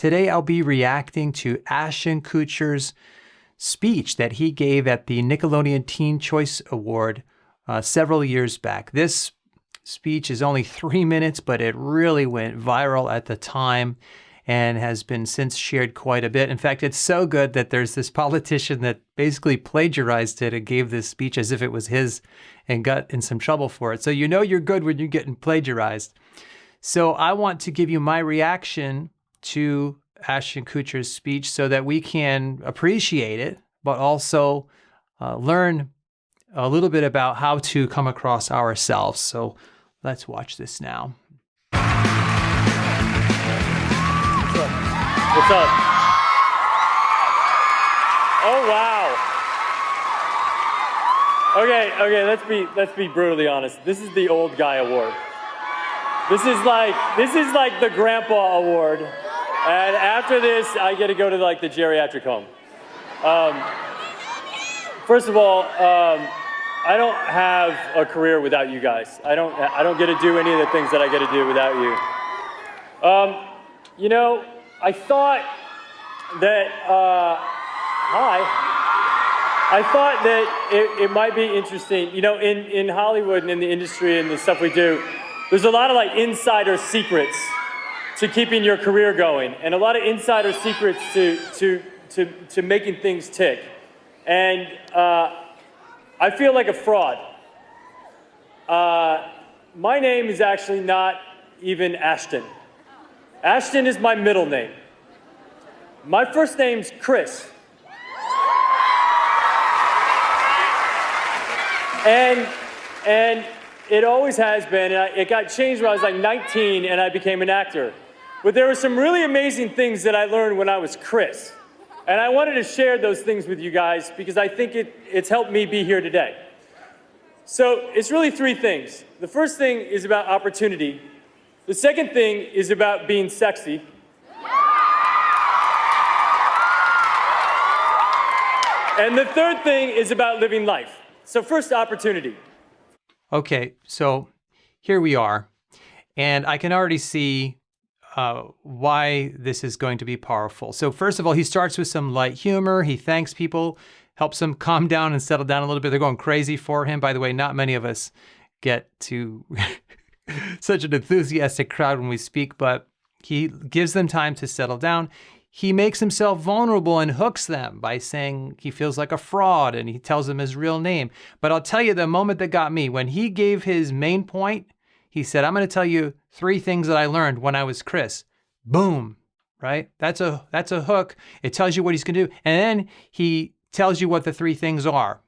Today I'll be reacting to Ashton Kutcher's speech that he gave at the Nickelodeon Teen Choice Award several years back. This speech is only 3 minutes, but it really went viral at the time and has been since shared quite a bit. In fact, it's so good that there's this politician that basically plagiarized it and gave this speech as if it was his and got in some trouble for it. So you know you're good when you're getting plagiarized. So I want to give you my reaction to Ashton Kutcher's speech so that we can appreciate it, but also learn a little bit about how to come across ourselves. So let's watch this now. What's up? Oh wow. Okay, let's be brutally honest. This is the old guy award. This is like the grandpa award. And after this, I get to go to like the geriatric home. First of all, I don't have a career without you guys. I don't get to do any of the things that I get to do without you. You know, I thought that I thought that it might be interesting. You know, in Hollywood and in the industry and the stuff we do, there's a lot of like insider secrets to keeping your career going, and a lot of insider secrets to making things tick. And I feel like a fraud. My name is actually not even Ashton. Ashton is my middle name. My first name's Chris. And it always has been. It got changed when I was like 19 and I became an actor. But there were some really amazing things that I learned when I was Chris. And I wanted to share those things with you guys because I think it's helped me be here today. So it's really three things. The first thing is about opportunity. The second thing is about being sexy. And the third thing is about living life. So first, opportunity. Okay, so here we are. And I can already see why this is going to be powerful. So first of all, he starts with some light humor. He thanks people, helps them calm down and settle down a little bit. They're going crazy for him. By the way, not many of us get to such an enthusiastic crowd when we speak, but he gives them time to settle down. He makes himself vulnerable and hooks them by saying he feels like a fraud, and he tells them his real name. But I'll tell you the moment that got me, when he gave his main point, he said, I'm going to tell you 3 things that I learned when I was Chris. Boom, right? That's a hook. It tells you what he's going to do. And then he tells you what the 3 things are.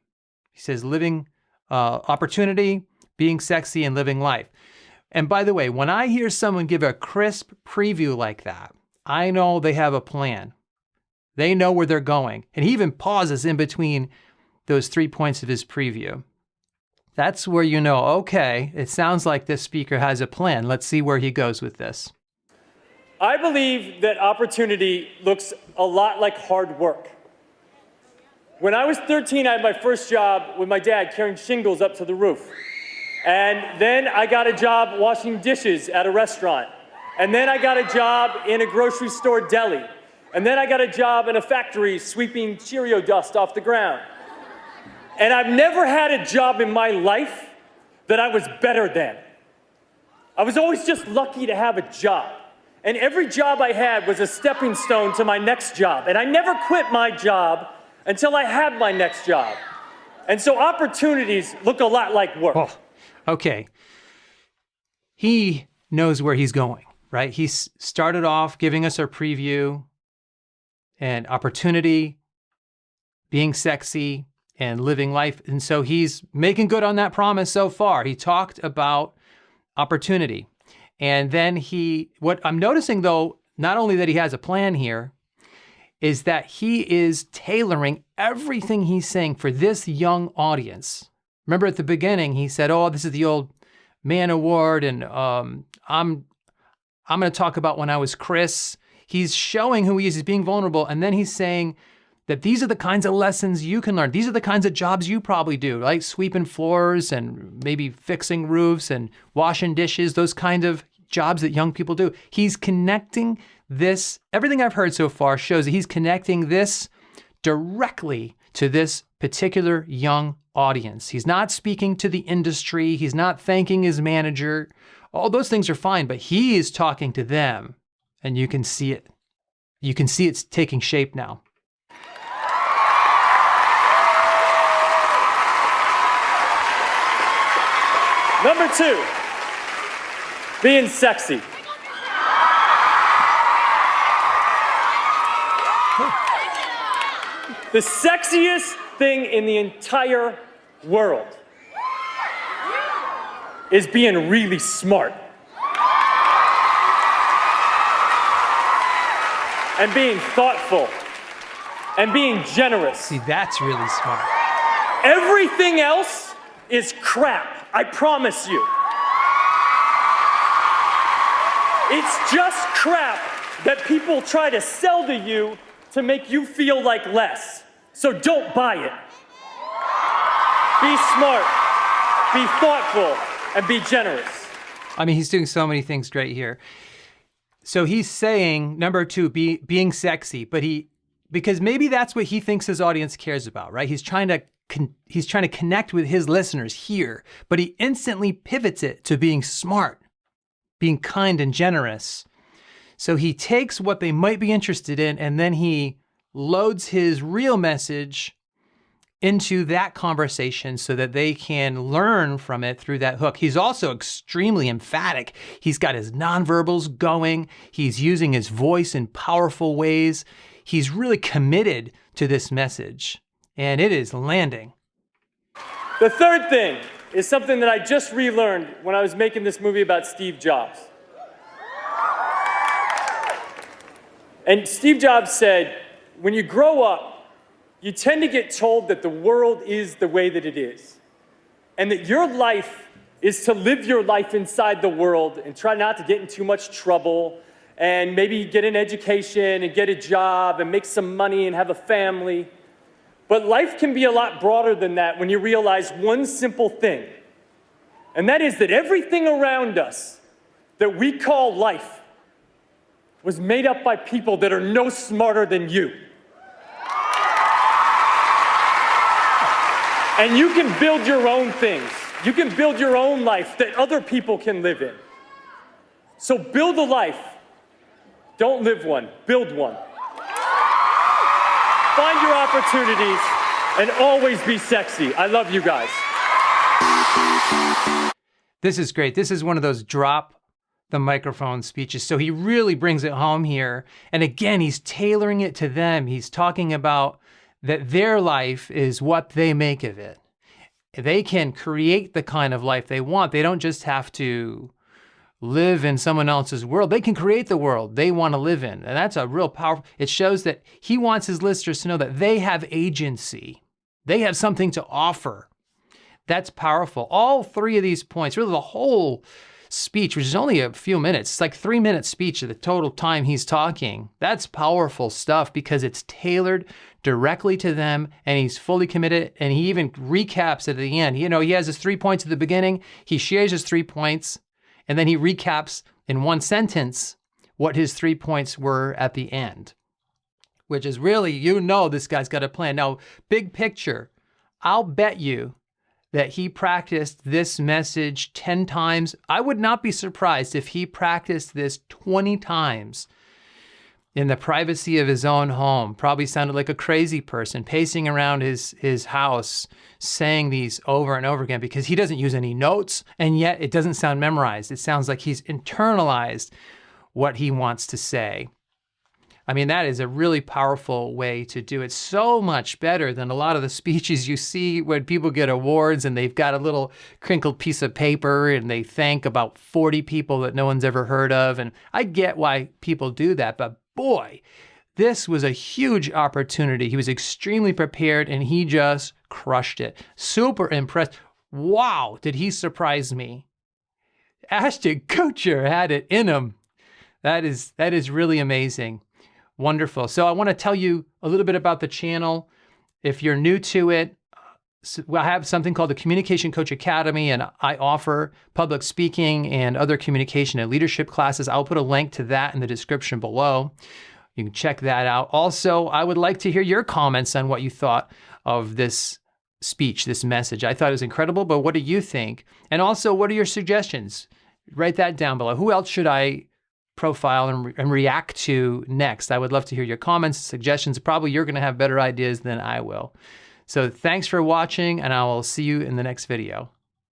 He says living opportunity, being sexy, and living life. And by the way, when I hear someone give a crisp preview like that, I know they have a plan. They know where they're going. And he even pauses in between those 3 points of his preview. That's where you know, okay, it sounds like this speaker has a plan. Let's see where he goes with this. I believe that opportunity looks a lot like hard work. When I was 13, I had my first job with my dad carrying shingles up to the roof. And then I got a job washing dishes at a restaurant. And then I got a job in a grocery store deli. And then I got a job in a factory sweeping Cheerio dust off the ground. And I've never had a job in my life that I was better than. I was always just lucky to have a job. And every job I had was a stepping stone to my next job. And I never quit my job until I had my next job. And so opportunities look a lot like work. Oh, okay. He knows where he's going, right? He started off giving us a preview and opportunity, being sexy, and living life. And so he's making good on that promise so far. He talked about opportunity. And then what I'm noticing though, not only that he has a plan here, is that he is tailoring everything he's saying for this young audience. Remember at the beginning, he said, oh, this is the old man award, and I'm going to talk about when I was Chris. He's showing who he is. He's being vulnerable. And then he's saying that these are the kinds of lessons you can learn. These are the kinds of jobs you probably do, like sweeping floors and maybe fixing roofs and washing dishes, those kind of jobs that young people do. He's connecting this, everything I've heard so far shows that he's connecting this directly to this particular young audience. He's not speaking to the industry. He's not thanking his manager. All those things are fine, but he is talking to them, and you can see it. You can see it's taking shape now. Number 2, being sexy. The sexiest thing in the entire world is being really smart. And being thoughtful. And being generous. See, that's really smart. Everything else is crap, I promise you. It's just crap that people try to sell to you to make you feel like less. So don't buy it. Be smart, be thoughtful, and be generous. I mean, he's doing so many things great here. So he's saying, number 2, being sexy, but because maybe that's what he thinks his audience cares about, right? He's trying to connect with his listeners here, but he instantly pivots it to being smart, being kind and generous. So he takes what they might be interested in, and then he loads his real message into that conversation so that they can learn from it through that hook. He's also extremely emphatic. He's got his nonverbals going. He's using his voice in powerful ways. He's really committed to this message, and it is landing. The third thing is something that I just relearned when I was making this movie about Steve Jobs. And Steve Jobs said, when you grow up, you tend to get told that the world is the way that it is, and that your life is to live your life inside the world and try not to get in too much trouble and maybe get an education and get a job and make some money and have a family. But life can be a lot broader than that when you realize one simple thing, and that is that everything around us that we call life was made up by people that are no smarter than you. And you can build your own things. You can build your own life that other people can live in. So build a life. Don't live one, build one. Find your opportunities and always be sexy. I love you guys. This is great. This is one of those drop the microphone speeches. So he really brings it home here. And again, he's tailoring it to them. He's talking about that their life is what they make of it. They can create the kind of life they want. They don't just have to live in someone else's world. They can create the world they want to live in. And that's a real powerful, it shows that he wants his listeners to know that they have agency. They have something to offer. That's powerful. All 3 of these points, really the whole speech, which is only a few minutes, it's like 3-minute speech of the total time he's talking. That's powerful stuff because it's tailored directly to them and he's fully committed, and he even recaps at the end. You know, he has his 3 points at the beginning, he shares his 3 points, and then he recaps in one sentence what his 3 points were at the end, which is really, you know, this guy's got a plan. Now, big picture, I'll bet you that he practiced this message 10 times. I would not be surprised if he practiced this 20 times in the privacy of his own home. Probably sounded like a crazy person, pacing around his house, saying these over and over again because he doesn't use any notes, and yet it doesn't sound memorized. It sounds like he's internalized what he wants to say. I mean, that is a really powerful way to do it. So much better than a lot of the speeches you see when people get awards and they've got a little crinkled piece of paper and they thank about 40 people that no one's ever heard of. And I get why people do that, but boy, this was a huge opportunity. He was extremely prepared and he just crushed it. Super impressed. Wow, did he surprise me? Ashton Kutcher had it in him. That is really amazing. Wonderful. So I want to tell you a little bit about the channel. If you're new to it, I have something called the Communication Coach Academy, and I offer public speaking and other communication and leadership classes. I'll put a link to that in the description below. You can check that out. Also, I would like to hear your comments on what you thought of this speech, this message. I thought it was incredible, but what do you think? And also, what are your suggestions? Write that down below. Who else should I profile and react to next? I would love to hear your comments, suggestions. Probably you're going to have better ideas than I will. So thanks for watching, and I will see you in the next video.